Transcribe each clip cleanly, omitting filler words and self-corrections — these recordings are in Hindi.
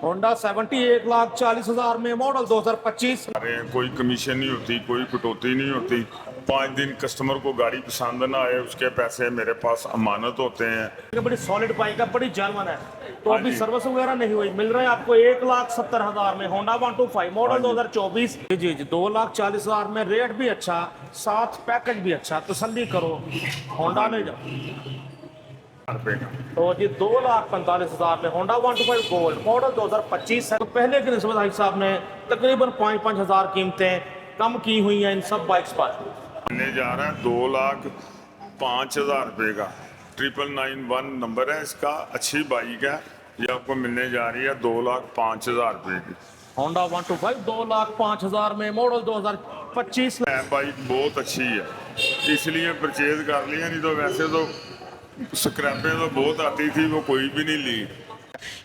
होंडा 70 1,40,000 में मॉडल 2025। अरे कोई कमीशन नहीं होती, कोई कटौती नहीं होती। 5 दिन कस्टमर को गाड़ी पसंद ना आए, उसके पैसे मेरे पास अमानत होते हैं। ये बड़ी सॉलिड बाइक है, बड़ी जर्मन है। तो हाँ अभी जी। सर्विस वगैरह नहीं हुई, मिल रहा है आपको 1,70,000 में होंडा 125 मॉडल हाँ जी। 2024। जी जी 2,40,000 में, रेट भी अच्छा, साथ पैकेज भी अच्छा, तसल्ली करो, होंडा ले जाओ। रुपए का तो जी 2,45,000 में होंडा 125 गोल्ड मॉडल 2025 है। तो पहले की निस्बत भाई साहब ने तकरीबन 5-5 हज़ार कीमतें कम की हुई हैं इन सब बाइक्स पर। मिलने जा रहा है 2,05,000 रुपये का। 9991 नंबर है इसका। अच्छी बाइक है, ये आपको मिलने जा रही है 2,05,000 रुपये की। होंडा 125 2,05,000 में मॉडल 2025। है बाइक बहुत अच्छी है, इसलिए परचेज कर लिया, नहीं तो वैसे तो स्क्रैपें तो बहुत आती थी, वो कोई भी नहीं ली।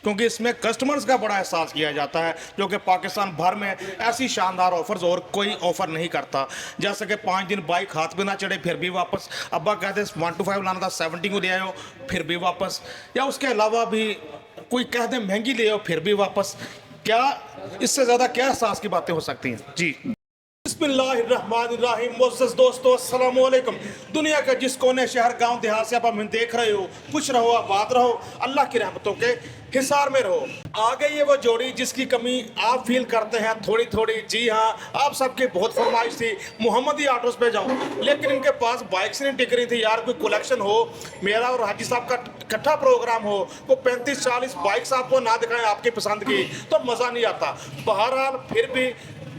क्योंकि इसमें कस्टमर्स का बड़ा एहसास किया जाता है, जो कि पाकिस्तान भर में ऐसी शानदार ऑफर्स और कोई ऑफर नहीं करता। जैसे कि 5 दिन बाइक हाथ पे ना चढ़े फिर भी वापस, अब्बा कहते 125 लाना था 70 को ले आयो फिर भी वापस, या उसके अलावा भी कोई कह दे महंगी ले आओ फिर भी वापस। क्या इससे ज़्यादा क्या एहसास की बातें हो सकती हैं जी। बिस्मिल्लाहिर्रहमानिर्रहीम। मोअज़्ज़ज़ दोस्तों, अस्सलाम वालेकुम। दुनिया का जिस कोने, शहर, गांव, देहात से आप हमें देख रहे हो, खुश रहो, आबाद रहो, अल्लाह की रहमतों के हिसार में रहो। आ गई है वो जोड़ी जिसकी कमी आप फील करते हैं थोड़ी थोड़ी। जी हाँ, आप सबकी बहुत फरमाइश थी मोहम्मदी ऑटोस पे जाओ, लेकिन इनके पास बाइक्स नहीं टिक रही थी यार। कोई कलेक्शन हो, मेरा और हाजी साहब का इकट्ठा प्रोग्राम हो, वो 35-40 बाइक्स आपको ना दिखाएं आपकी पसंद की, तो मज़ा नहीं आता। बहरहाल फिर भी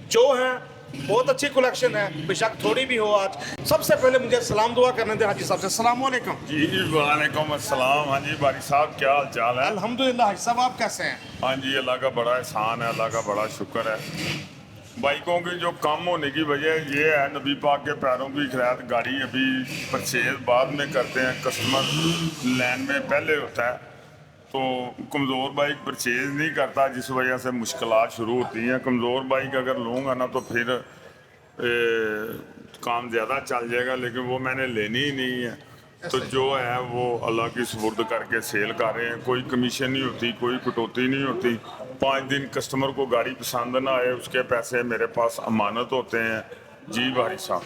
जो है बहुत अच्छी कलेक्शन है, बेशक थोड़ी भी हो। आज सबसे पहले मुझे सलाम दुआ करने दे हाजी साहब से। अस्सलाम वालेकुम। जी वालेकुम अस्सलाम। हाँ जी बारी साहब, क्या हाल चाल है? अल्हम्दुलिल्लाह। हाजी साहब आप कैसे हैं? हाँ जी, अल्लाह का बड़ा एहसान है, अल्लाह का बड़ा शुक्र है। बाइकों की जो कम होने की वजह ये है, नबी पाक के पैरों की खैरात, गाड़ी अभी परचेज बाद में करते हैं, कस्टमर लाइन में पहले होता है, तो कमज़ोर बाइक परचेज नहीं करता, जिस वजह से मुश्किलात शुरू होती हैं। कमज़ोर बाइक अगर लूँगा ना तो फिर काम ज़्यादा चल जाएगा, लेकिन वो मैंने लेनी ही नहीं है। तो जो है वो अल्लाह की सुपुर्द करके सेल कर रहे हैं। कोई कमीशन नहीं होती, कोई कटौती नहीं होती। 5 दिन कस्टमर को गाड़ी पसंद ना आए, उसके पैसे मेरे पास अमानत होते हैं। जी भाई साहब।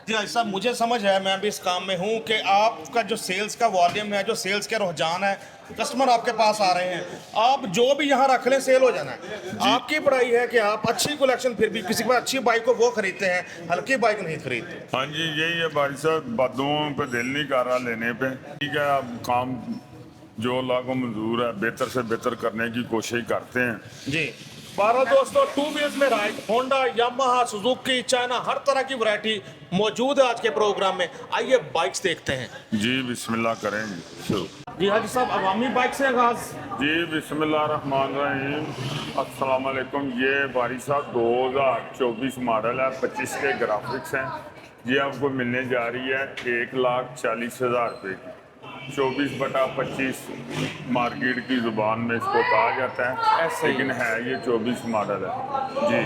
जी भाई साहब, मुझे समझ है, मैं भी इस काम में हूँ, कि आपका जो सेल्स का वॉल्यूम है, जो सेल्स के रुझान है, कस्टमर आपके पास आ रहे हैं, आप जो भी यहाँ रख लें सेल हो जाना है। आपकी पढ़ाई है कि आप अच्छी कलेक्शन, फिर भी किसी के पास अच्छी बाइक को वो खरीदते हैं, हल्की बाइक नहीं खरीदते। हाँ जी, यही है भाई साहब, बदुओं पे दिल नहीं कर रहा लेने पे। ठीक है, अब काम जो अल्लाह को मंजूर है बेहतर से बेहतर करने की कोशिश करते हैं। जी 12 दोस्तों, 2 व्हील्स में ride, Honda, Yamaha, Suzuki, China, हर तरह की वैरायटी मौजूद है आज के प्रोग्राम में। आइए बाइक्स देखते हैं। जी बिस्मिल्लाह करेंगे शुरू। जी हाजी साहब, अवामी बाइक से आगाज। जी बिस्मिल्लाहिर्रहमानिर्रहीम। अस्सलाम वालेकुम। ये बारी साहब 2024 मॉडल है, 25 के ग्राफिक्स हैं। ये आपको मिलने जा रही है 1,40,000 रुपये की। 24/25 मार्केट की ज़ुबान में इसको कहा जाता है, ऐसे ही। लेकिन है ये 24 मॉडल है जी।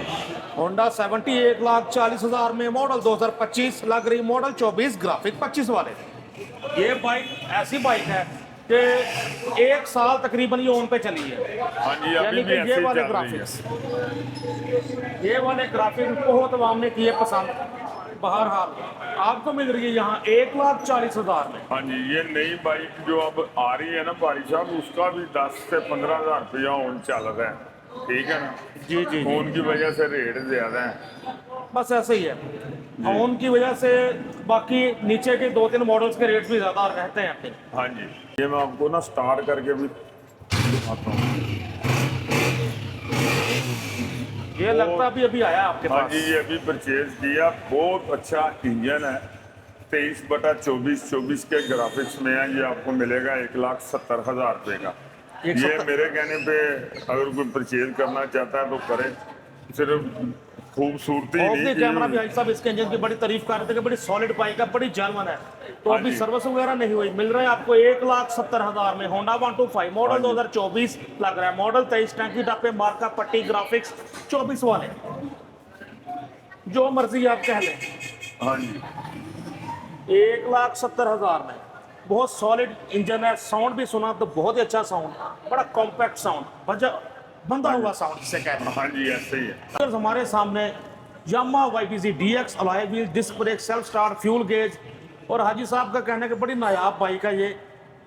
होंडा 70 1,40,000 में मॉडल 2025 लग रही, मॉडल 24 ग्राफिक 25 वाले। ये बाइक ऐसी बाइक है कि 1 साल तकरीबन ये ऑन पे चली है। हाँ जी, अभी यानी भी कि ऐसे ये ही वाले चल रही है। ग्राफिक्स, ये वाले ग्राफिक्स बहुत आवाम ने किए पसंद। बहरहाल आपको मिल रही है यहाँ 1,40,000 में। हाँ जी, ये नई बाइक जो अब आ रही है ना भाई साहब, उसका भी 10 से 15,000 रुपया ऑन चल रहा है। ठीक है ना? जी जी जी। ऑन की वजह से रेट ज़्यादा है। बस ऐसे ही है, ऑन की वजह से बाकी नीचे के 2-3 मॉडल्स के रेट भी ज़्यादा रहते हैं अपने। हाँ जी, ये मैं आपको ना स्टार्ट करके भी दिखाता हूँ। ये लगता भी अभी आया आपके हाँ पास। जी, ये अभी परचेज किया। बहुत अच्छा इंजन है। 23/24 24 के ग्राफिक्स में है। ये आपको मिलेगा 1,70,000 रुपये का। ये मेरे कहने पे अगर कोई परचेज करना चाहता है तो करे। सिर्फ खूबसूरती नहीं कैमरा भी की। भाई साहब इसके इंजन की बड़ी तारीफ कर रहे थे कि बड़ी सॉलिड बाइक है, बड़ी जर्मन है। तो हाँ अभी जी। सर्विस वगैरह नहीं हुई, मिल रहा है आपको 1,70,000 में होंडा 125 मॉडल हाँ जी। 2024 लग रहा है। मॉडल 23, टंकी डब्बे, मार्का पट्टी, ग्राफिक्स 24 वाले, जो मर्जी आप कह लें। हाँ जी। 1,70,000 में बहुत सॉलिड इंजन है। साउंड भी सुना तो बहुत ही अच्छा साउंड, बड़ा कॉम्पैक्ट साउंड, बंधा हुआ साउंड जिसे कहते हैं। हाँ जी ऐसे ही है। तो हमारे सामने Yamaha YPZ DX alloy wheel, disc brake, self start, fuel gauge, और हाजी साहब का कहना है कि बड़ी नायाब बाइक है ये,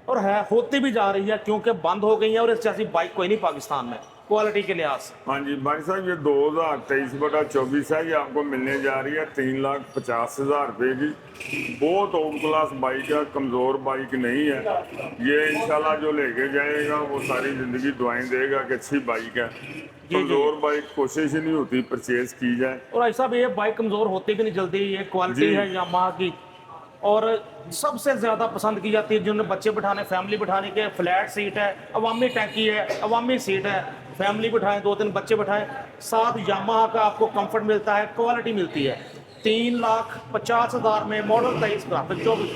और है होती भी जा रही है क्योंकि बंद हो गई है, और इस जैसी बाइक कोई नहीं पाकिस्तान में क्वालिटी के लिहाज से। हाँ जी भाई साहब, ये 2023/24 है। ये आपको मिलने जा रही है 3,50,000 रुपये की। बहुत ओल्ड क्लास बाइक है, कमज़ोर बाइक नहीं है ये। इंशाल्लाह जो लेके जाएगा वो सारी ज़िंदगी दुआएं देगा कि अच्छी बाइक है। कमज़ोर बाइक कोशिश ही नहीं होती परचेज की जाए। और ऐसा भी ये बाइक कमज़ोर होती भी नहीं जल्दी, ये क्वालिटी है यामाहा की। और सबसे ज़्यादा पसंद की जाती है जिन्होंने बच्चे बिठाने, फैमिली बिठाने के, फ्लैट सीट है, अवामी टैंकी है, अवामी सीट है, फैमिली बिठाएं, 2-3 बच्चे बिठाएं, साथ यामाहा का आपको कंफर्ट मिलता है, क्वालिटी मिलती है। 3,50,000 में मॉडल 23 ग्राफिक 24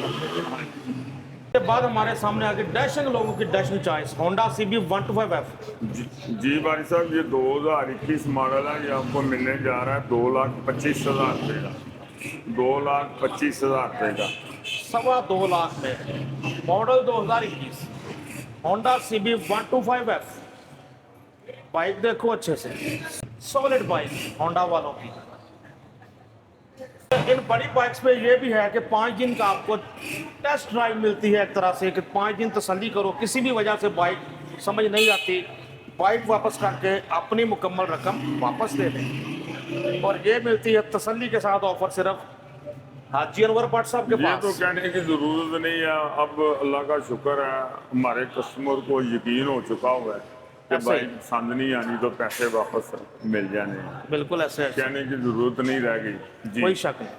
के बाद हमारे सामने आगे डैशिंग लोगों की dashing choice Honda CB 125F। जी भाई साहब, ये 2021 मॉडल है। ये आपको मिलने जा रहा है 2,25,000 रुपये का। 2,25,000 रुपये का, 2.25 लाख में model 2021 Honda CB 125F। Bike देखो अच्छे से, सॉलिड बाइक होंडा वालों की। इन बड़ी बाइक्स पे ये भी है कि 5 दिन का आपको टेस्ट ड्राइव मिलती है, एक तरह से कि 5 दिन तसल्ली करो, किसी भी वजह से बाइक समझ नहीं आती, बाइक वापस करके अपनी मुकम्मल रकम वापस दे दें। और ये मिलती है तसल्ली के साथ ऑफर सिर्फ हाजी अनवर भट्ट साहब के ये पास। तो कहने की ज़रूरत नहीं है। अब अल्लाह का शुक्र है, हमारे कस्टमर को यकीन हो चुका हुआ है कि ऐसे ही। बाइक पसंद नहीं आनी तो पैसे वापस मिल जाने हैं। बिल्कुल ऐसे है, कहने की ज़रूरत नहीं रह गई जी। कोई शक नहीं।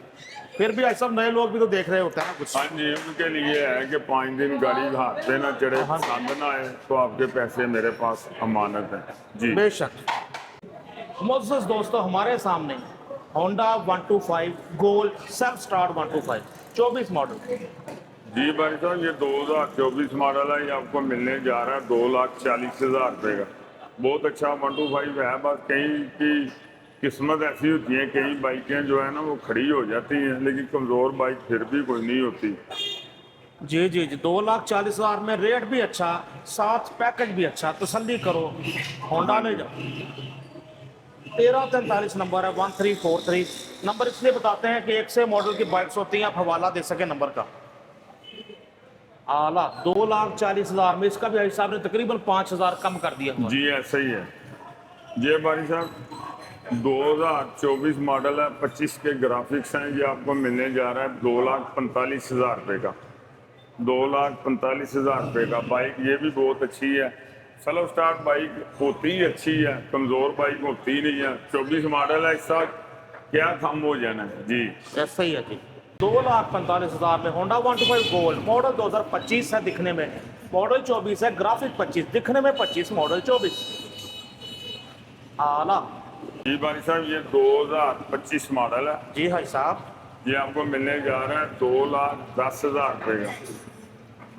फिर भी ऐसा नए लोग भी तो देख रहे होते हैं ना कुछ। हाँ जी, उनके लिए है कि 5 दिन गाड़ी हाथ पे ना चढ़े, हाँ। पसंद ना आए तो आपके पैसे मेरे पास अमानत है जी। बेशक। मुअज़्ज़ज़ दोस्तों, हमारे सामने Honda 125 gold self start 125 24 model. जी भाई साहब, ये 2024 मॉडल है। ये आपको मिलने जा रहा है 2,40,000 रुपये का। बहुत अच्छा 125 है। बस कहीं की किस्मत ऐसी होती है, कई बाइकें जो है ना वो खड़ी हो जाती हैं, लेकिन कमज़ोर बाइक फिर भी कोई नहीं होती। जी जी जी, 2,40,000 में रेट भी अच्छा, साथ पैकेज भी अच्छा, तसल्ली करो, होंडा ले जाओ। 1343 नंबर है, 1343 नंबर इसलिए बताते हैं कि एक से मॉडल की बाइक्स होती हैं, आप हवाला दे सके नंबर का। आला 2,40,000 में इसका भी हिसाब ने तकरीबन 5,000 कम कर दिया हुआ। जी ऐसा ही है। ये भाई साहब 2024 मॉडल है, 25 के ग्राफिक्स हैं। ये आपको मिलने जा रहा है 2,45,000 रुपये का। 2,45,000 रुपये का बाइक। ये भी बहुत अच्छी है। सेल्फ स्टार्ट बाइक होती ही अच्छी है, कमज़ोर बाइक होती ही नहीं है। 24 मॉडल है, इसका क्या कम हो जाना है जी। ऐसा ही है जी। 2,45,000 में होंडा 125 गोल्ड मॉडल 2025 है दिखने में, मॉडल 24 है, ग्राफिक 25 दिखने में, 25 मॉडल 24 आला। जी भाई साहब, ये 2025 मॉडल है। जी भाई साहब, ये आपको मिलने जा रहा है 2,10,000 रुपये का।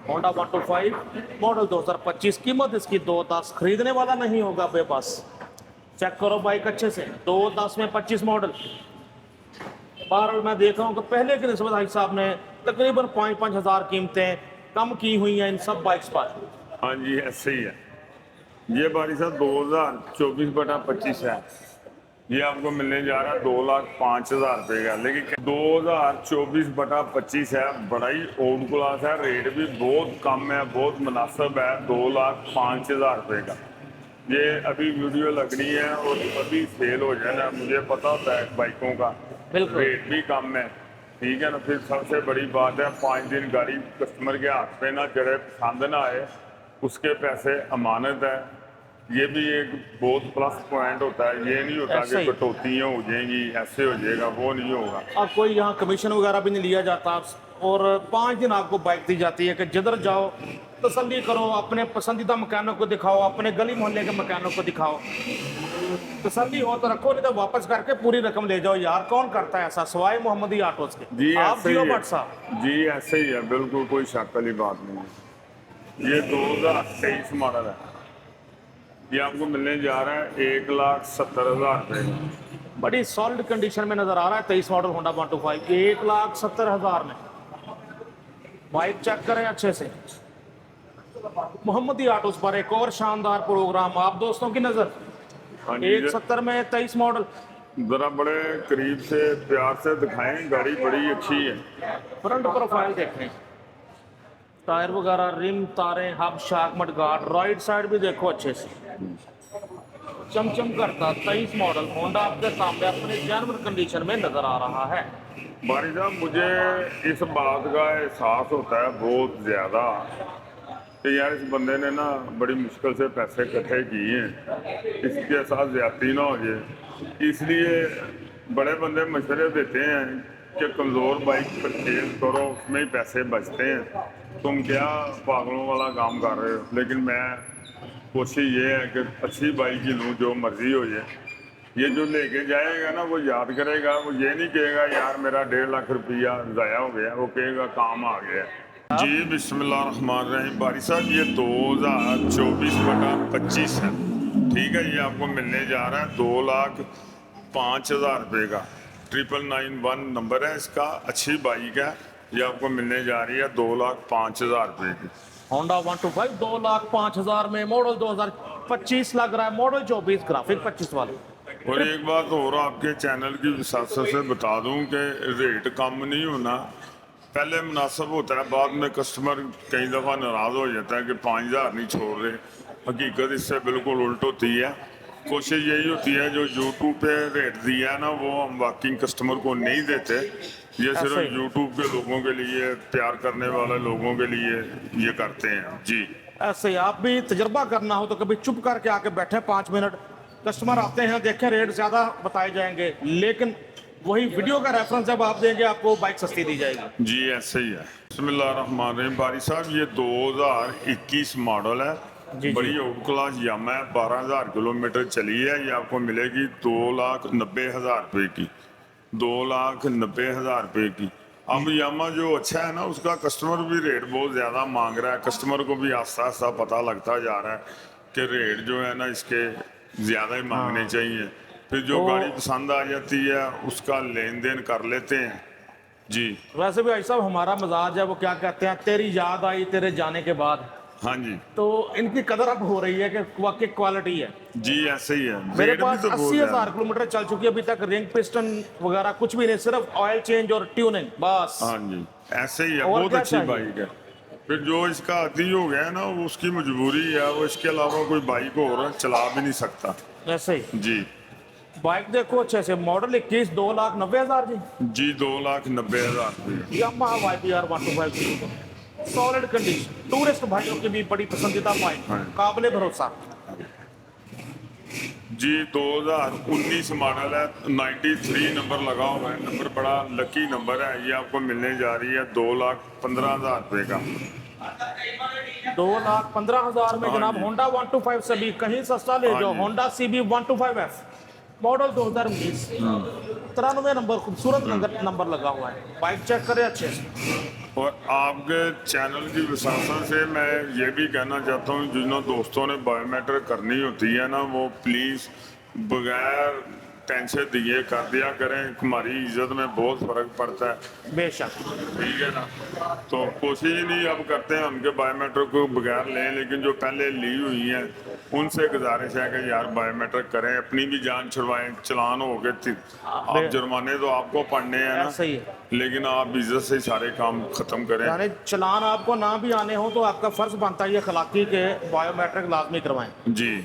होंडा 125 मॉडल 2025, कीमत इसकी 2,10, खरीदने वाला नहीं होगा बेबस। चेक करो बाइक अच्छे से, 2,10 में 25 मॉडल। बहरहाल मैं देख रहा हूँ कि पहले के निस्बत भाई साहब ने तकरीबन 5-5 हज़ार कीमतें कम की हुई हैं इन सब बाइक्स पर। हाँ जी ऐसे ही है। ये बारी साहब 2024/25 है। ये आपको मिलने जा रहा है 2,05,000 रुपये का। लेकिन 2024/25 है, बड़ा ही ओल्ड क्लास है, रेट भी बहुत कम है, बहुत मुनासिब है। 2,05,000 रुपये का। ये अभी वीडियो लगनी है और अभी सेल हो जाना। मुझे पता होता है बाइकों का बिल्कुल। रेट भी कम है, ठीक है ना। फिर सबसे बड़ी बात है 5 दिन गाड़ी कस्टमर के हाथ पे ना चढ़े, पसंद ना आए, उसके पैसे अमानत है। ये भी एक बहुत प्लस पॉइंट होता है। ये नहीं होता ऐसे कि ही। कटौतियाँ हो जाएंगी, ऐसे हो जाएगा, वो नहीं होगा। अब कोई यहाँ कमीशन वगैरह भी नहीं लिया जाता, और 5 दिन आपको बाइक दी जाती है कि जिधर जाओ तसल्ली करो, अपने पसंदीदा मकानों को दिखाओ, अपने गली मोहल्ले के मकानों को दिखाओ। तसल्ली हो तो रखो, नहीं तो वापस करके पूरी रकम ले जाओ। यार कौन करता है ऐसा सिवाय मोहम्मदी ऑटोज के। जी आप ऐसे ही जियो है। भट्ट साहब। जी ऐसे ही है, बिल्कुल कोई शक वाली बात नहीं है। ये 2023 मॉडल है। ये आपको मिलने जा रहा है 1,70,000 रुपये का। बड़ी सॉलिड कंडीशन में नजर आ रहा है 23 मॉडल होंडा 125, 1,70,000 में। बाइक चेक करें अच्छे से। मोहम्मदी ऑटोज पर एक और शानदार प्रोग्राम आप दोस्तों की नजर हाँ जी। 170 में 23 मॉडल। जरा बड़े करीब से प्यार से दिखाएं, गाड़ी बड़ी अच्छी है। फ्रंट प्रोफाइल देखें, टायर वगैरह, रिम, तारें, हब, शाक, मडगार्ड, राइट साइड भी देखो अच्छे से चमचम करता। 23 मॉडल होंडा आपके सामने अपने जेन्युइन कंडीशन में नजर आ रहा है। बारी साहब, मुझे इस बात का एहसास होता है बहुत ज़्यादा कि यार इस बंदे ने ना बड़ी मुश्किल से पैसे इकट्ठे किए हैं, इसके साथ ज्यादती ना हो जाए। इसलिए बड़े बंदे मशवरे देते हैं कि कमज़ोर बाइक परचेज करो, उसमें ही पैसे बचते हैं, तुम क्या पागलों वाला काम कर रहे हो। लेकिन मैं कोशिश ये है कि अच्छी बाइक ही लूँ, जो मर्जी हो जाए। ये जो लेके जाएगा ना वो याद करेगा, वो ये नहीं कहेगा यार मेरा 1.5 लाख रुपया ज़ाया हो गया, वो कहेगा काम आ गया। जी बिस्मिल्लाहिर्रहमानिर्रहीम। बारी साहब, ये 2024/25 है, ठीक है। ये आपको मिलने जा रहा है 2,05,000 रुपये का। 9991 नंबर है इसका, अच्छी बाइक है। ये आपको मिलने जा रही है 2,05,000 रुपये की। होंडा 125 2,05,000 में, मॉडल 2025 लग रहा है, मॉडल 24, ग्राफिक 25 वाले। और एक बात और आपके चैनल की विशासत से बता दूं कि रेट कम नहीं होना, पहले मुनासिब होता है, बाद में कस्टमर कई दफ़ा नाराज़ हो जाता है कि 5,000 नहीं छोड़ रहे। हकीकत इससे बिल्कुल उल्ट होती है। कोशिश यही होती है जो यूट्यूब पे रेट दिया है ना, वो हम वाकई कस्टमर को नहीं देते। ये सिर्फ ऐसे ही। यूट्यूब के लोगों के लिए, प्यार करने वाले लोगों के लिए ये करते हैं। जी ऐसे ही आप भी तजर्बा करना हो तो कभी चुप करके आके बैठे 5 मिनट, कस्टमर आते हैं, देखें रेट ज़्यादा बताए जाएंगे, लेकिन वही वीडियो का रेफरेंस जब आप देंगे आपको बाइक सस्ती दी जाएगी। जी ऐसे ही है। बिस्मिल्लाहिर्रहमानिर्रहीम। बारी साहब, ये 2021 मॉडल है, जी। बड़ी आउट क्लास यामा है, 12,000 किलोमीटर चली है। ये आपको मिलेगी 2,90,000 रुपये की, 2,90,000 रुपये की। अब यामा जो अच्छा है ना, उसका कस्टमर भी रेट बहुत ज़्यादा मांग रहा है। कस्टमर को भी आस्ता आस्ता पता लगता जा रहा है कि रेट जो है ना इसके ज़्यादा ही मांगने चाहिए। फिर जो तो- गाड़ी पसंद आ जाती है उसका लेन देन कर लेते हैं। जी वैसे भी भाई साहब हमारा मजाज है, वो क्या कहते हैं, तेरी याद आई तेरे जाने के बाद। हाँ जी। तो इनकी कदर अब हो रही है कि वाकई क्वालिटी है। जी ऐसे ही है। मेरे रेट भी पास तो बहुत 80,000 ज़्यादा। किलोमीटर चल चुकी है, अभी तक रिंग पिस्टन वगैरह कुछ भी नहीं, सिर्फ ऑयल चेंज और ट्यूनिंग बस। हाँ जी ऐसे ही है, और बहुत क्या अच्छी चाहिए? बाइक है। फिर जो इसका आदी हो गया है ना, वो उसकी मजबूरी है, वो इसके अलावा कोई बाइक और चला भी नहीं सकता। ऐसे ही जी बाइक देखो अच्छे से, मॉडल 21 2,90,000 जी। जी 2,90,000 रुपये। Yamaha YPR 125 solid condition, tourist भाइयों की भी बड़ी पसंदीदा बाइक, हाँ। काबिले भरोसा। जी 2019 मॉडल है, 93 नंबर लगा हुआ है। नंबर बड़ा लकी नंबर है। ये आपको मिलने जा रही है 2,15,000 रुपये का। 2,15,000 में हाँ जनाब जी। होंडा 125 से भी कहीं सस्ता ले हाँ जाओ। जी। Honda CB 125F model 2019, 93 number, खूबसूरत नंबर लगा हुआ है। बाइक चेक करें अच्छे से। और आपके चैनल की विशासन से मैं ये भी कहना चाहता हूँ, जिन दोस्तों ने बायोमेट्रिक करनी होती है ना, वो प्लीज़ बगैर टेंशन दिए कर दिया करें। हमारी इज्जत में बहुत फ़र्क पड़ता है, बेशक ठीक है ना। तो कोशिश ही नहीं अब करते हैं उनके बायोमेट्रिक को बगैर लें, लेकिन जो पहले ली हुई हैं उनसे गुजारिश है कि यार बायोमेट्रिक करें, अपनी भी जान छुड़वाएं। चलान हो गए, आप जुर्माने तो आपको पड़ने हैं ना, ऐसे ही है। लेकिन आप इज्जत से सारे काम ख़त्म करें। यानी चलान आपको ना भी आने हो तो आपका फर्ज बनता है ये अखलाकी के बायोमेट्रिक लाजमी करवाएं। जी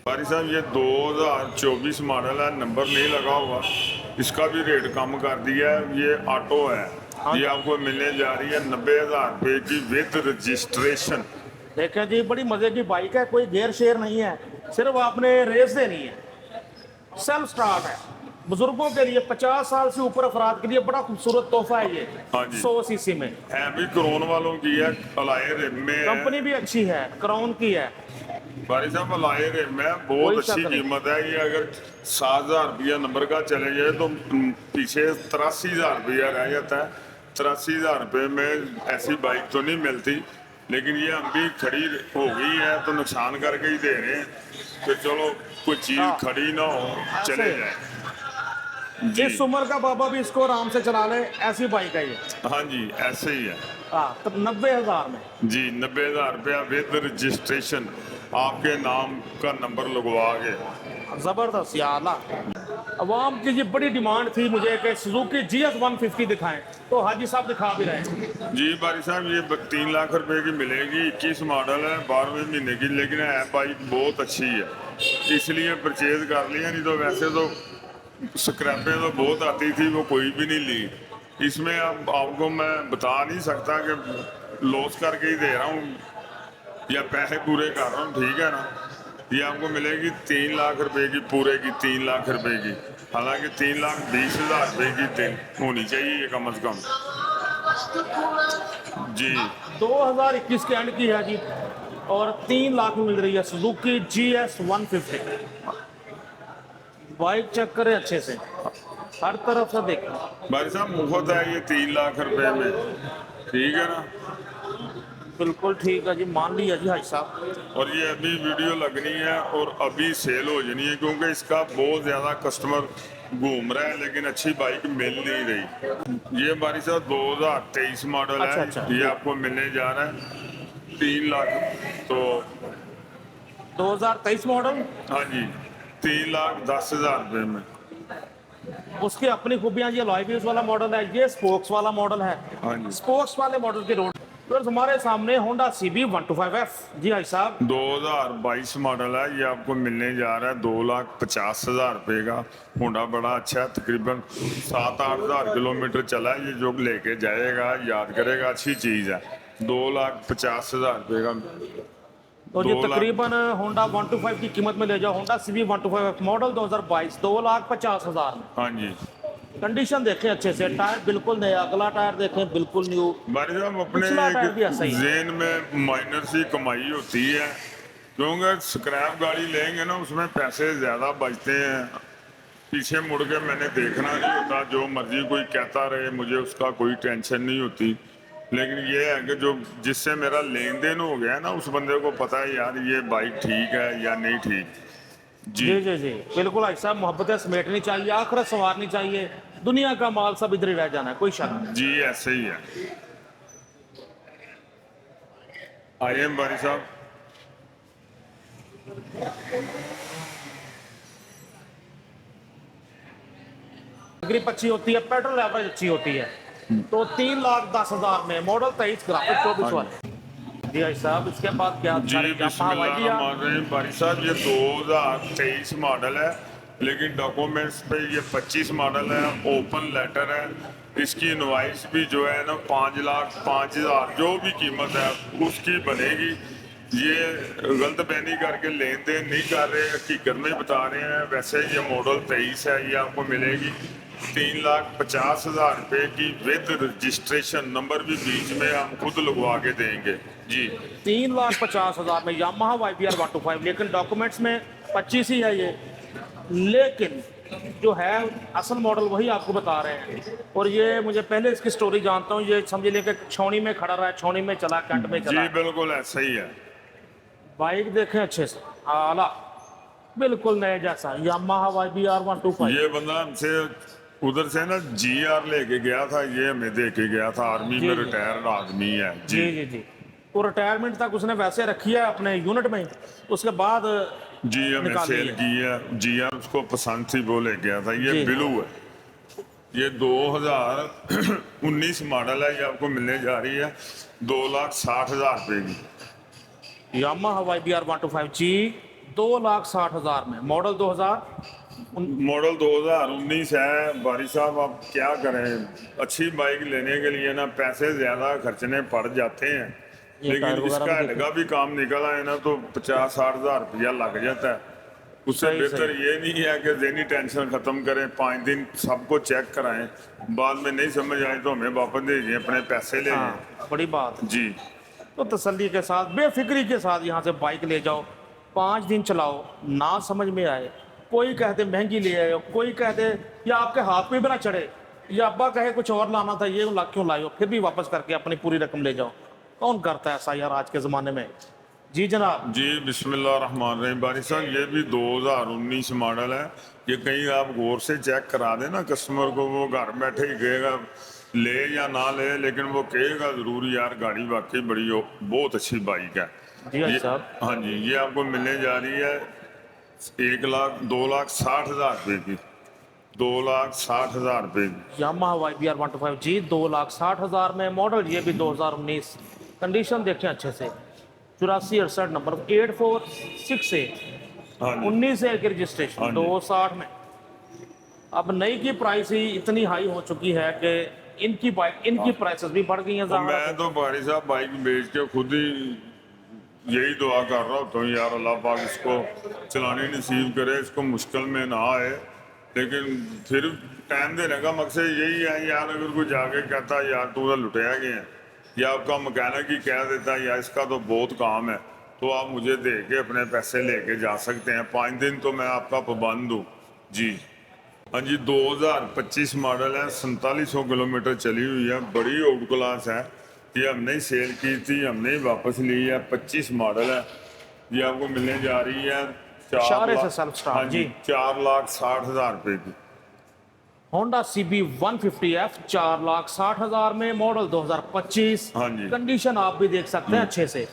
बारी साहब, ये 2024 मॉडल है, नंबर नहीं लगा हुआ, इसका भी रेट कम कर दिया है। ये ऑटो है। ये आपको मिलने जा रही है 90,000 रुपये की विद रजिस्ट्रेशन। देखें जी, बड़ी मजे की बाइक है, कोई गेयर शेयर नहीं है, सिर्फ आपने रेस देनी है। सेल्फ स्टार्ट है, बुजुर्गों के लिए, 50 साल से ऊपर अफराद के लिए बड़ा खूबसूरत तोहफा है ये। हाँ जी। 100 सीसी में है भी क्रोन वालों की है, अलाए रिम में है। कंपनी भी अच्छी है, क्राउन की है। बारी साहब अलाए रिम में कोई बहुत अच्छी शक नहीं। कीमत है। ये अगर 7,000 रुपया नंबर का चले जाए तो पीछे 83,000 रुपया रह जाता है। 83,000 रुपये में ऐसी बाइक तो नहीं मिलती, लेकिन ये हम भी खड़ी हो गई है तो नुकसान करके ही दे रहे हैं। तो चलो कोई चीज़ हाँ। खड़ी ना हो, चले ऐसे। जाए। जी इस उम्र का बाबा भी इसको आराम से चला ले, ऐसी बाइक है ये। हाँ जी ऐसे ही है। हाँ, तो 90,000 में जी 90,000 रुपया विद रजिस्ट्रेशन, आपके नाम का नंबर लगवा के। जबरदस्त या आला। अवाम की ये बड़ी डिमांड थी मुझे कि सुजुकी GS 150 दिखाएं, तो हाजी साहब दिखा भी रहे हैं। जी बारी साहब, ये 3 लाख रुपए की मिलेगी, 21 मॉडल है, 12वें महीने की, लेकिन है बाइक बहुत अच्छी है, इसलिए परचेज कर लिया, नहीं तो वैसे तो स्क्रैपें तो बहुत आती थी, वो कोई भी नहीं ली। इसमें अब आपको मैं बता नहीं सकता कि लॉस करके ही दे रहा हूँ या पैसे पूरे कर रहा हूँ, ठीक है ना। ये आपको मिलेगी 3 लाख रुपए की, पूरे की 3 लाख रुपए की, हालांकि 3,20,000 रुपए की होनी चाहिए ये कम से कम। जी 2021 के एंड की है जी, और 3 लाख में मिल रही है सुजुकी GS 150। बाइक चेक करें अच्छे से, हर तरफ से देखें। भाई साहब मुफ्त है ये 3 लाख रुपए में, ठीक है ना। बिल्कुल ठीक है जी, मान लिया जी हाजी साहब। और ये अभी वीडियो लगनी है और अभी सेल हो जानी है, क्योंकि इसका बहुत ज़्यादा कस्टमर घूम रहा है, लेकिन अच्छी बाइक मिल नहीं रही। ये हमारी साथ 2023 मॉडल अच्छा, है। अच्छा। ये आपको मिलने जा रहा है 3 लाख, तो 2023 मॉडल, हाँ जी 3,10,000 रुपये में। उसकी अपनी खूबियां, ये अलॉय व्हील्स वाला मॉडल है, ये स्पोक्स वाला मॉडल है। हाँ जी स्पोक्स वाले मॉडल की रोड तो हमारे सामने होंडा CB 125F। जी भाई साहब, 2022 मॉडल है, ये आपको मिलने जा रहा है 2,50,000 रुपये का। होंडा बड़ा अच्छा है, तकरीबन 7-8 हज़ार किलोमीटर चला है, ये जो लेके जाएगा याद करेगा, अच्छी चीज़ है। 2,50,000 रुपये का। तो ये 2 लाख, तकरीबन होंडा 125 की कीमत में ले जाओ, होंडा CB 125F मॉडल 2022, 2,50,000 में। हाँ जी कंडीशन देखें अच्छे से, टायर बिल्कुल नया, अगला टायर देखें बिल्कुल न्यू। भाई साहब, अपने पिछला टायर भी ऐसा ही है। जेन में माइनर सी कमाई होती है, क्योंकि स्क्रैप गाड़ी लेंगे ना उसमें पैसे ज़्यादा बचते हैं। पीछे मुड़ के मैंने देखना नहीं होता, जो मर्जी कोई कहता रहे, मुझे उसका कोई टेंशन नहीं होती। लेकिन ये है कि जो जिससे मेरा लेन देन हो गया है ना, उस बंदे को पता है यार ये बाइक ठीक है या नहीं ठीक। जी जी जी जी बिल्कुल भाई साहब, मोहब्बतें समेटनी चाहिए, आखिरत संवारनी चाहिए, दुनिया का माल सब इधर ही रह जाना है, कोई शक नहीं। जी ऐसे ही है। आइए बारी साहब। ग्रिप अच्छी होती है, पेट्रोल एवरेज अच्छी होती है। तो 3,10,000 में मॉडल 23 ग्राफिक 24 वाले। जी भाई साहब, इसके बाद क्या जी बिस्मिल्लाहिर्रहमानिर्रहीम। भाई साहब ये 2023 मॉडल है, लेकिन डॉक्यूमेंट्स पे ये 25 मॉडल है, ओपन लेटर है। इसकी इनवाइस भी जो है ना 5,05,000 जो भी कीमत है उसकी बनेगी। ये गलत बयानी करके लेन देन नहीं कर रहे, हकीकत में बता रहे हैं। वैसे ये मॉडल 23 है, ये आपको मिलेगी 3,50,000 रुपये की, विद रजिस्ट्रेशन नंबर भी बीच में हम खुद लगवा के देंगे। जी 3,50,000 में यामाहा YBR 125, लेकिन डॉक्यूमेंट्स में 25 ही है ये, लेकिन जो है असल मॉडल वही आपको बता रहे हैं। और ये मुझे पहले इसकी स्टोरी जानता हूँ, ये समझ लें कि छौनी में खड़ा रहा है, छौनी में चला, कैंट में चला। जी बिल्कुल ऐसा ही है। बाइक देखें अच्छे से, आला बिल्कुल नए जैसा यामाहा YBR 125। ये बंदा हमसे उधर से ना GR लेके गया था, ये हमें दे के गया था, आर्मी जी, में जी। रिटायर्ड आदमी है। जी जी जी, वो रिटायरमेंट तक उसने वैसे रखी है अपने यूनिट में, उसके बाद जी हमें निकाली सेल है। की है। GR उसको पसंद थी, वो ले गया था। ये जी। ब्लू है, ये 2019 मॉडल है, ये आपको मिलने जा रही है 2,60,000 रुपये की। यामाहा YBR 125G 2,60,000 में, मॉडल 2000। मॉडल 2019 है। बारी साहब आप क्या करें, अच्छी बाइक लेने के लिए ना पैसे ज़्यादा खर्चने पड़ जाते हैं, ये लेकिन टायर वगैरह इसका भी हटका भी काम निकल आए ना तो 50-60 हज़ार रुपया लग जाता है। उससे सही, बेहतर सही। ये नहीं है कि ज़हनी टेंशन ख़त्म करें, 5 दिन सबको चेक कराएं, बाद में नहीं समझ आए तो हमें वापस दे दीजिए, अपने पैसे ले लें। हाँ, बड़ी बात है। जी तो तसल्ली के साथ, बेफिक्री के साथ यहाँ से बाइक ले जाओ, 5 दिन चलाओ, ना समझ में आए, कोई कहते महंगी ले आए, कोई कहते या आपके हाथ में भी ना चढ़े, या अब्बा कहे कुछ और लाना था, ये ला क्यों लाए हो, फिर भी वापस करके अपनी पूरी रकम ले जाओ। कौन करता है ऐसा यार आज के ज़माने में। जी जनाब। जी बिस्मिल्लाहिर्रहमानिर्रहीम। बारी साहब ये भी 2019 मॉडल है, ये कहीं आप गौर से चेक करा देना कस्टमर को, वो घर बैठे ही कहेगा ले या ना ले, लेकिन वो कहेगा ज़रूर यार गाड़ी वाकई बड़ी बहुत अच्छी बाइक है। जी भाई ये साहब। हाँ जी, ये आपको मिलने जा रही है 2,60,000 रुपये की, 2,60,000 रुपये की। यामाहा YBR 125 जी 2,60,000 में मॉडल, ये भी 2019। कंडीशन देखें अच्छे से, 8468 नंबर, 8468, हाँ जी 19 एक हाँ रजिस्ट्रेशन, जी। 260 में। अब नई की प्राइस ही इतनी हाई हो चुकी है कि इनकी बाइक, इनकी प्राइसेस भी बढ़ गई हैं। तो मैं तो भाई साहब बाइक बेच के खुद ही यही दुआ कर रहा होता हूँ, यार अल्लाह पाक इसको चलाने नसीब करे, इसको मुश्किल में ना आए। लेकिन फिर टाइम देने का मकसद यही है यार, अगर कोई जाके कहता है यार तू तो लुटाया गया है, या आपका मकैनिक ही कह देता है यार इसका तो बहुत काम है, तो आप मुझे दे के अपने पैसे लेके जा सकते हैं, 5 दिन तो मैं आपका पाबंद हूँ जी। हाँ जी 2025 मॉडल है, 4700 किलोमीटर चली हुई है, बड़ी आउट क्लास है। ये हमने ही सेल की थी, हमने ही वापस ली है। 25 मॉडल है, ये आपको मिलने जा रही है इशारे से self start, हाँ जी जी। 4,60,000 रुपये की। होंडा CB 150F 4,60,000 में, मॉडल 2025। हाँ जी। कंडीशन आप भी देख सकते हैं अच्छे से।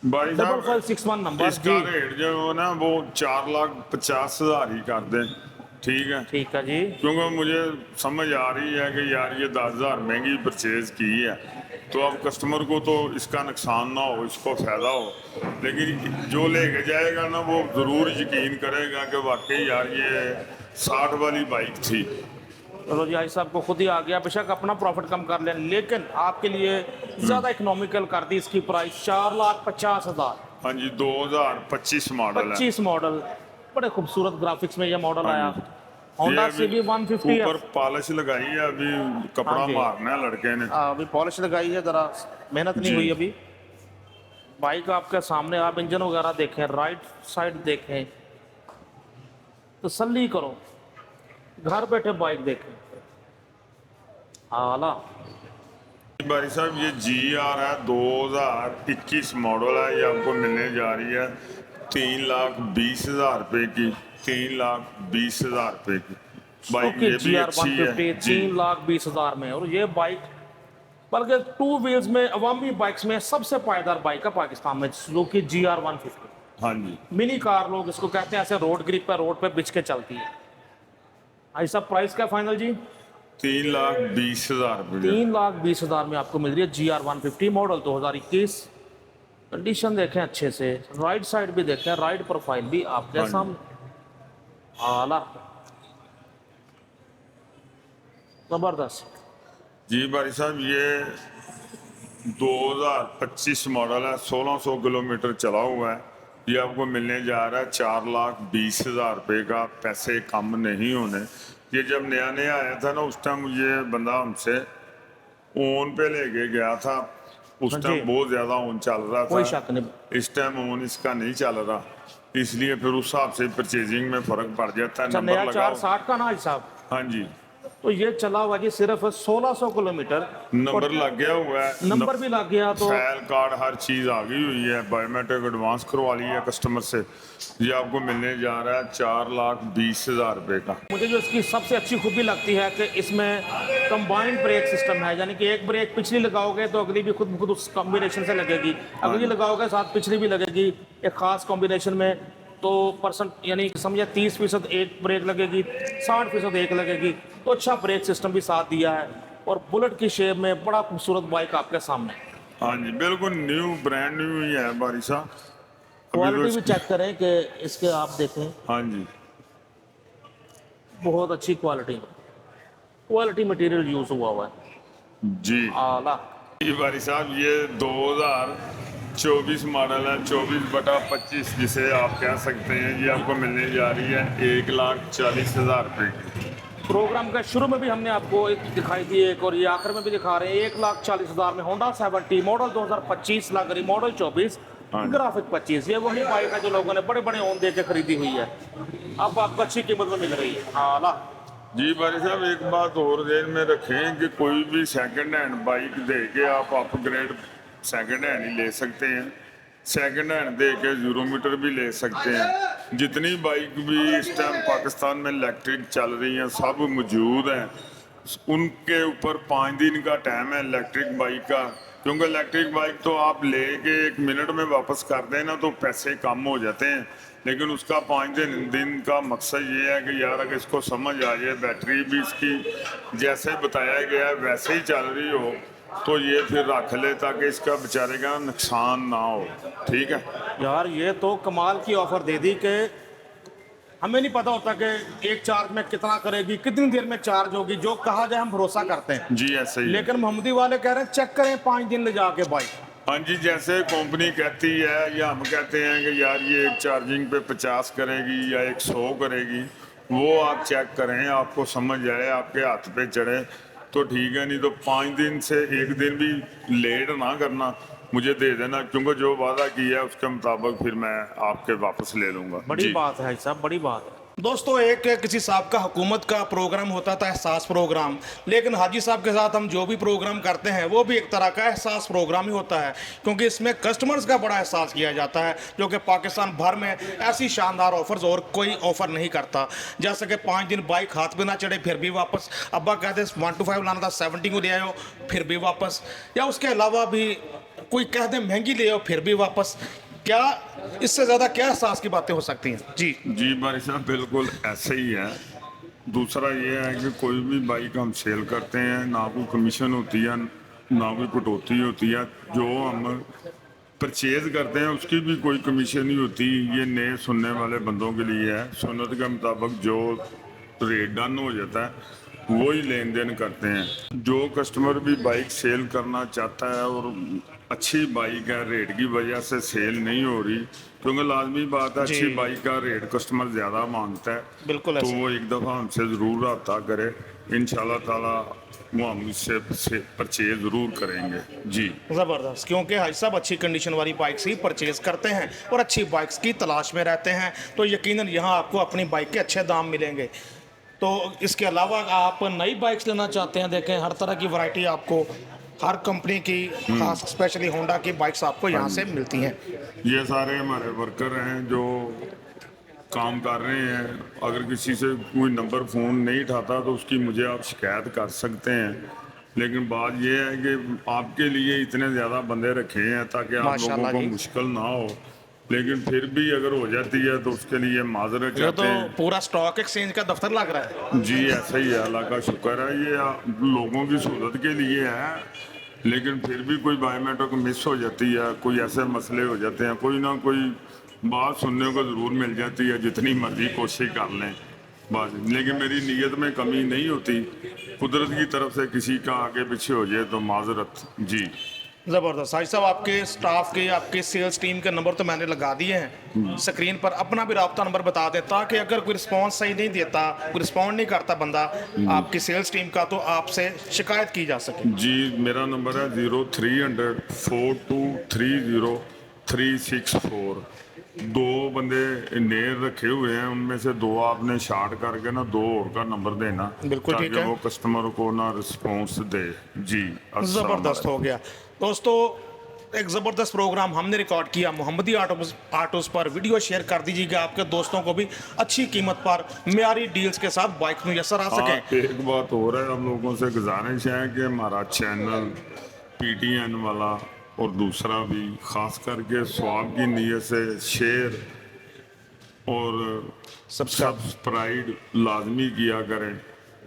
भाई साहब 5561 नंबर इसका जी। रेट जो है ना वो 4,50,000 ही कर दें, ठीक है? ठीक है जी। क्योंकि मुझे समझ आ रही है कि यार ये 10,000 महंगी परचेज की है, तो अब कस्टमर को तो इसका नुकसान ना हो, इसको फ़ायदा हो। लेकिन जो लेके जाएगा ना वो ज़रूर यकीन करेगा कि वाकई यार ये 60 वाली बाइक थी। चलो जी, भाई साहब को खुद ही आ गया, बेशक अपना प्रॉफिट कम कर लें, लेकिन आपके लिए ज़्यादा इकोनॉमिकल कर दी इसकी प्राइस, 4,50,000। हाँ जी 2025 मॉडल है। 25 मॉडल, बड़े खूबसूरत ग्राफिक्स में ये मॉडल हाँ आया। जी। होंडा ये अभी CB 150 ऊपर है। पॉलिश लगाई है, अभी कपड़ा हाँ जी। मारना है लड़के ने। अभी पॉलिश लगाई है, ज़रा मेहनत नहीं जी। हुई अभी। बाइक आपके सामने, आप इंजन वगैरह देखें, राइट साइड देखें, तसल्ली करो, घर बैठे बाइक देखें। आला भाई साहब ये GR है, 2021 मॉडल है, ये आपको मिलने जा रही है 3,20,000 रुपये की, 3,20,000 रुपये की बाइक। ओके, ये भी GR अच्छी है 150 जी। 3,20,000 में। और ये बाइक बल्कि 2 व्हील्स में अवामी बाइक्स में सबसे पायदार बाइक है पाकिस्तान में, सुजुकी GR 150। हाँ जी मिनी कार लोग इसको कहते हैं, ऐसे रोड ग्रिप पर, रोड पे बिछ के चलती है। ऐसा प्राइस क्या फाइनल जी? 3,20,000 रुपये। 3,20,000 में आपको मिल रही है GR 150 मॉडल 2021। कंडीशन देखें अच्छे से, राइट साइड भी देखें, राइड प्रोफाइल भी आपके हाँ जी। सामने। आला जबरदस्त। जी भाई साहब ये 2025 मॉडल है, 1,600 किलोमीटर चला हुआ है। ये आपको मिलने जा रहा है 4,20,000 रुपये का, पैसे कम नहीं होने। ये जब नया नया आया था ना, उस टाइम ये बंदा हमसे ओन पे लेके गया था, उस हाँ जी। टाइम बहुत ज़्यादा ओन चल रहा कोई था। शक नहीं। इस टाइम ओन इसका नहीं चल रहा, इसलिए फिर उस हिसाब से परचेजिंग में फ़र्क पड़ जाता है। अच्छा, नंबर नया लगा 460 का ना भाई साहब, हाँ जी, तो ये चला हुआ जी सिर्फ 1,600 किलोमीटर। नंबर लग गया हुआ है, नंबर भी लग गया तो फैल कार्ड हर चीज़ आ गई हुई है, बायोमेट्रिक एडवांस करवा ली है कस्टमर से। ये आपको मिलने जा रहा है 4,20,000 रुपये का। मुझे जो इसकी सबसे अच्छी खूबी लगती है कि इसमें कंबाइंड ब्रेक सिस्टम है, यानी कि एक ब्रेक पिछली लगाओगे तो अगली भी खुद ब खुद उस कॉम्बिनेशन से लगेगी, अगली लगाओगे साथ पिछली भी लगेगी एक खास कॉम्बिनेशन में। तो परसेंट यानी कि समझे 30% एक ब्रेक लगेगी, 60% एक लगेगी, तो अच्छा ब्रेक सिस्टम भी साथ दिया है। और बुलेट की शेप में बड़ा खूबसूरत बाइक आपके सामने। हाँ जी बिल्कुल न्यू, ब्रांड न्यू ही है बारिशा। क्वालिटी भी चेक करें कि इसके, आप देखें हाँ जी बहुत अच्छी क्वालिटी मटेरियल यूज हुआ है, जी। आला। ये बारी साहब ये 2024 मॉडल है, 24/25 जिसे आप कह सकते हैं। ये आपको मिलने जा रही है 1,40,000 रुपये की। प्रोग्राम के शुरू में भी हमने आपको एक दिखाई दी एक, और ये आखिर में भी दिखा रहे हैं 1,40,000 में होंडा 70 मॉडल 2025, लग्जरी मॉडल 24, हाँ। ग्राफिक 25। ये वही बाइक है जो लोगों ने बड़े बड़े ओन दे के खरीदी हुई है, अब आपको अच्छी कीमत में मिल रही है। आला जी बारी साहब एक बात और ध्यान में रखें कि कोई भी सेकंड हैंड बाइक दे के आप अपग्रेड सेकंड हैंड ही ले सकते हैं, सेकंड हैंड दे के 0 मीटर भी ले सकते हैं। जितनी बाइक भी इस टाइम पाकिस्तान में इलेक्ट्रिक चल रही हैं सब मौजूद हैं, उनके ऊपर 5 दिन का टाइम है इलेक्ट्रिक बाइक का। क्योंकि इलेक्ट्रिक बाइक तो आप ले के 1 मिनट में वापस कर दें ना तो पैसे कम हो जाते हैं, लेकिन उसका 5 दिन का मकसद ये है कि यार अगर इसको समझ आ जाए, बैटरी भी इसकी जैसे बताया गया है वैसे ही चल रही हो, तो ये फिर रख ले ताकि इसका बेचारे का नुकसान ना हो। ठीक है यार ये तो कमाल की ऑफर दे दी कि हमें नहीं पता होता कि एक चार्ज में कितना करेगी, कितनी देर में चार्ज होगी, जो कहा जाए हम भरोसा करते हैं। जी ऐसे ही है। लेकिन मोहम्मदी वाले कह रहे हैं चेक करें 5 दिन ले जाके बाइक। हाँ जी, जैसे कंपनी कहती है या हम कहते हैं कि यार ये एक चार्जिंग पे 50 करेगी या 100 करेगी, वो आप चेक करें, आपको समझ आए, आपके हाथ पे चढ़े तो ठीक है, नहीं तो 5 दिन से 1 दिन भी लेट ना करना, मुझे दे देना, क्योंकि जो वादा किया है उसके मुताबिक फिर मैं आपके वापस ले लूँगा। बड़ी बात है साहब, बड़ी बात है। दोस्तों, एक किसी साहब का हुकूमत का प्रोग्राम होता था, एहसास प्रोग्राम, लेकिन हाजी साहब के साथ हम जो भी प्रोग्राम करते हैं वो भी एक तरह का एहसास प्रोग्राम ही होता है, क्योंकि इसमें कस्टमर्स का बड़ा एहसास किया जाता है, जो कि पाकिस्तान भर में ऐसी शानदार ऑफर्स और कोई ऑफर नहीं करता। जैसे कि 5 दिन बाइक हाथ पे ना चढ़े फिर भी वापस, अब्बा कहते 125 लाना था 70 को ले आयो फिर भी वापस, या उसके अलावा भी कोई कह दे महंगी ले आओ फिर भी वापस। क्या इससे ज़्यादा क्या एहसास की बातें हो सकती हैं? जी जी भाई साहब, बिल्कुल ऐसे ही है। दूसरा ये है कि कोई भी बाइक हम सेल करते हैं, ना कोई कमीशन होती है ना कोई कटौती होती है, जो हम परचेज करते हैं उसकी भी कोई कमीशन नहीं होती। ये नए सुनने वाले बंदों के लिए है, सुन्नत के मुताबिक जो रेट डन हो जाता है वही लेन देन करते हैं। जो कस्टमर भी बाइक सेल करना चाहता है और अच्छी बाइक है, रेट की वजह से सेल नहीं हो रही, क्योंकि लाजमी बात है अच्छी बाइक का रेट कस्टमर ज़्यादा मांगता है, बिल्कुल तो ऐसे। वो एक दफ़ा हमसे ज़रूर रब्ता करे, इंशाल्लाह ताला वो हम इससे परचेज ज़रूर करेंगे। जी ज़बरदस्त, क्योंकि हाजी साहब अच्छी कंडीशन वाली बाइक्स ही परचेज करते हैं और अच्छी बाइक्स की तलाश में रहते हैं, तो यकीनन यहाँ आपको अपनी बाइक के अच्छे दाम मिलेंगे। तो इसके अलावा आप नई बाइक्स लेना चाहते हैं, देखें हर तरह की वैरायटी आपको, हर कंपनी की, खास स्पेशली होंडा की बाइक्स आपको यहाँ से मिलती हैं। ये सारे हमारे वर्कर हैं जो काम कर रहे हैं। अगर किसी से कोई नंबर फ़ोन नहीं उठाता तो उसकी मुझे आप शिकायत कर सकते हैं, लेकिन बात यह है कि आपके लिए इतने ज़्यादा बंदे रखे हैं ताकि आप लोगों माशाल्लाह को जी। मुश्किल ना हो, लेकिन फिर भी अगर हो जाती है तो उसके लिए माजरत ये चाहते तो हैं। पूरा स्टॉक एक्सचेंज का दफ्तर लग रहा है। जी ऐसा ही है, अल्लाह का शुक्र है, ये लोगों की सहूलत के लिए है, लेकिन फिर भी कोई बायोमेट्रिक मिस हो जाती है, कोई ऐसे मसले हो जाते हैं, कोई ना कोई बात सुनने को ज़रूर मिल जाती है, जितनी मर्जी कोशिश कर लें बस। लेकिन मेरी नीयत में कमी नहीं होती, कुदरत की तरफ से किसी का आगे पीछे हो जाए तो माजरत। जी ज़बरदस्त। हाजी साहब, आपके स्टाफ के, आपके सेल्स टीम के नंबर तो मैंने लगा दिए हैं स्क्रीन पर, अपना भी रब्ता नंबर बता दें ताकि अगर कोई रिस्पांस सही नहीं देता, कोई रिस्पॉन्ड नहीं करता बंदा आपकी सेल्स टीम का, तो आपसे शिकायत की जा सके। जी, मेरा नंबर है 0300 4230 364। 2 बंदे नेर रखे हुए हैं, उनमें से 2 आपने शार्ट करके ना 2 और का नंबर देना, बिल्कुल ठीक ताकि है। वो कस्टमर को ना रिस्पॉन्स दे। जी अस्सलाम ज़बरदस्त हो गया दोस्तों, एक ज़बरदस्त प्रोग्राम हमने रिकॉर्ड किया मोहम्मदी आटोज़ पर। वीडियो शेयर कर दीजिएगा, आपके दोस्तों को भी अच्छी कीमत पर मियारी डील्स के साथ बाइक मुयसर आ हाँ, सके। एक बात और है, हम लोगों से गुजारिश है कि हमारा चैनल PTN वाला और दूसरा भी खास करके स्वाब की नीयत से शेयर और सब्सक्राइब लाजमी किया करें,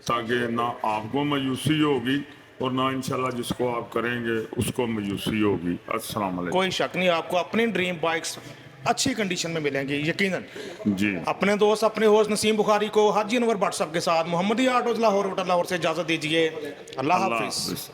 ताकि ना आपको मायूसी होगी और ना इंशाल्लाह जिसको आप करेंगे उसको मायूसी होगी। अस्सलाम वालेकुम। कोई शक नहीं, आपको अपनी ड्रीम बाइक्स अच्छी कंडीशन में मिलेंगी यकीनन। जी अपने दोस्त, अपने होस्ट नसीम बुखारी को हाजी अनवर भट्ट साहब के साथ मोहम्मदी आटोज़ लाहौर होटल लाहौर से इजाज़त दीजिए। अल्लाह अल्लाह हाफिज़। हाफिज़।